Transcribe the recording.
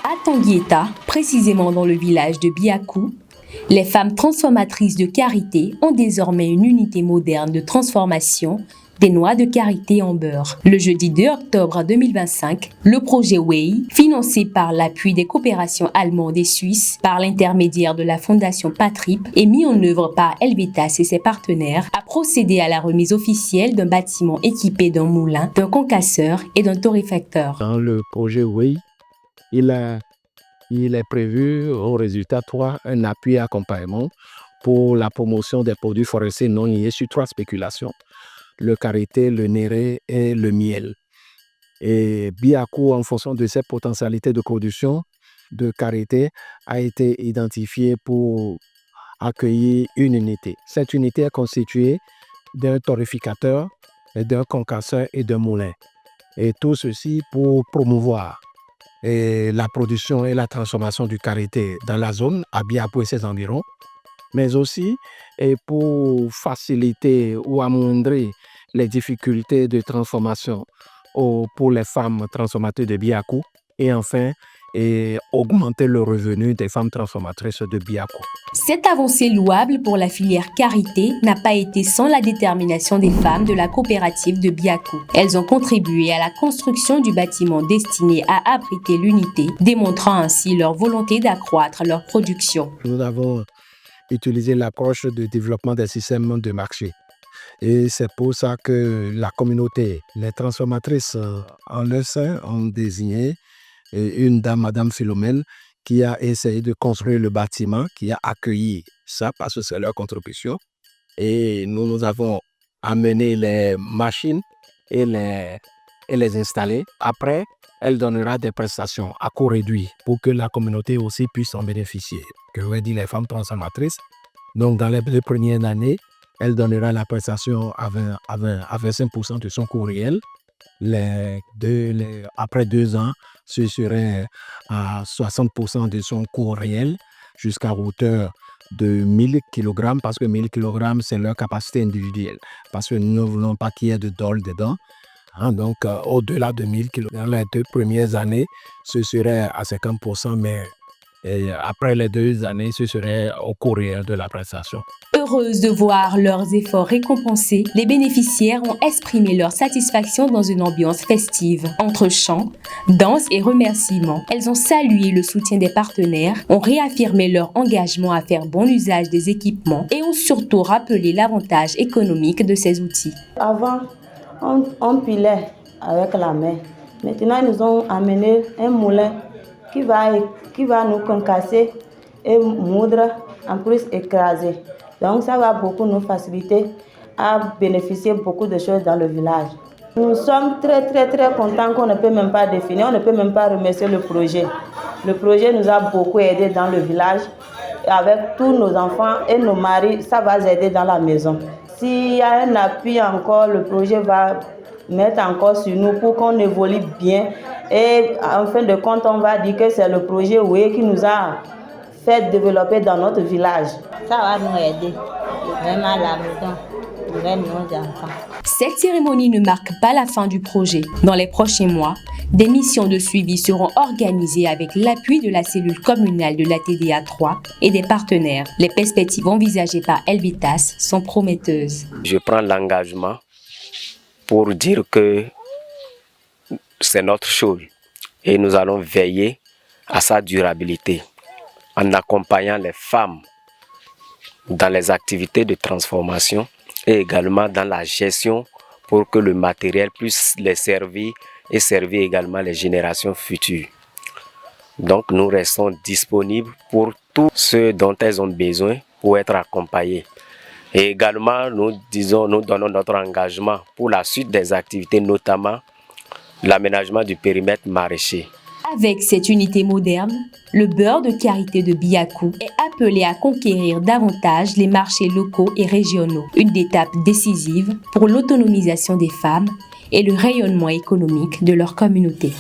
À Tanguieta, précisément dans le village de Biakou, les femmes transformatrices de karité ont désormais une unité moderne de transformation des noix de karité en beurre. Le jeudi 2 octobre 2025, le projet WEI, financé par l'appui des coopérations allemandes et suisses par l'intermédiaire de la fondation Patrip et mis en œuvre par Helvetas et ses partenaires, a procédé à la remise officielle d'un bâtiment équipé d'un moulin, d'un concasseur et d'un torréfacteur. Dans le projet WEI, il est prévu au résultat 3 un appui et accompagnement pour la promotion des produits forestiers non liés sur 3 spéculations: le karité, le néré et le miel. Et Biakou, en fonction de ses potentialités de production de karité, a été identifié pour accueillir une unité. Cette unité est constituée d'un torréficateur, d'un concasseur et d'un moulin. Et tout ceci pour promouvoir la production et la transformation du karité dans la zone, à Biakou et ses environs, mais aussi pour faciliter ou amoindrir les difficultés de transformation pour les femmes transformatrices de Biakou et enfin augmenter le revenu des femmes transformatrices de Biakou. Cette avancée louable pour la filière karité n'a pas été sans la détermination des femmes de la coopérative de Biakou. Elles ont contribué à la construction du bâtiment destiné à abriter l'unité, démontrant ainsi leur volonté d'accroître leur production. Nous avons utilisé l'approche de développement des systèmes de marché. Et c'est pour ça que la communauté, les transformatrices en leur sein ont désigné une dame, Madame Philomène, qui a essayé de construire le bâtiment, qui a accueilli ça parce que c'est leur contribution. Et nous avons amené les machines et les installer. Après, elle donnera des prestations à coût réduit pour que la communauté aussi puisse en bénéficier. Que veut dire les femmes transformatrices. Donc, dans les 2 premières années, elle donnera la prestation à 25% de son coût réel. Après 2 ans, ce serait à 60% de son coût réel jusqu'à hauteur de 1000 kg parce que 1000 kg, c'est leur capacité individuelle. Parce que nous ne voulons pas qu'il y ait de dol dedans. Donc, au-delà de 1000 kg, dans les 2 premières années, ce serait à 50%, mais après les 2 années, ce serait au coût réel de la prestation. Heureuses de voir leurs efforts récompensés, les bénéficiaires ont exprimé leur satisfaction dans une ambiance festive. Entre chants, danses et remerciements, elles ont salué le soutien des partenaires, ont réaffirmé leur engagement à faire bon usage des équipements et ont surtout rappelé l'avantage économique de ces outils. Avant, on pilait avec la main. Maintenant, ils nous ont amené un moulin qui va nous concasser et moudre, en plus écraser. Donc ça va beaucoup nous faciliter à bénéficier beaucoup de choses dans le village. Nous sommes très contents qu'on ne peut même pas définir, on ne peut même pas remercier le projet. Le projet nous a beaucoup aidé dans le village. Avec tous nos enfants et nos maris, ça va aider dans la maison. S'il y a un appui encore, le projet va mettre encore sur nous pour qu'on évolue bien. Et en fin de compte, on va dire que c'est le projet WEI qui nous a fait développer dans notre village. Ça va nous aider vraiment à la maison, pour nos enfants. Cette cérémonie ne marque pas la fin du projet. Dans les prochains mois, des missions de suivi seront organisées avec l'appui de la cellule communale de la TDA 3 et des partenaires. Les perspectives envisagées par Helvetas sont prometteuses. Je prends l'engagement pour dire que c'est notre chose et nous allons veiller à sa durabilité en accompagnant les femmes dans les activités de transformation et également dans la gestion pour que le matériel puisse les servir et servir également les générations futures. Donc nous restons disponibles pour tout ce dont elles ont besoin pour être accompagnées. Et également nous donnons notre engagement pour la suite des activités, notamment l'aménagement du périmètre maraîcher. Avec cette unité moderne, le beurre de karité de Biakou est appelé à conquérir davantage les marchés locaux et régionaux. Une étape décisive pour l'autonomisation des femmes et le rayonnement économique de leur communauté.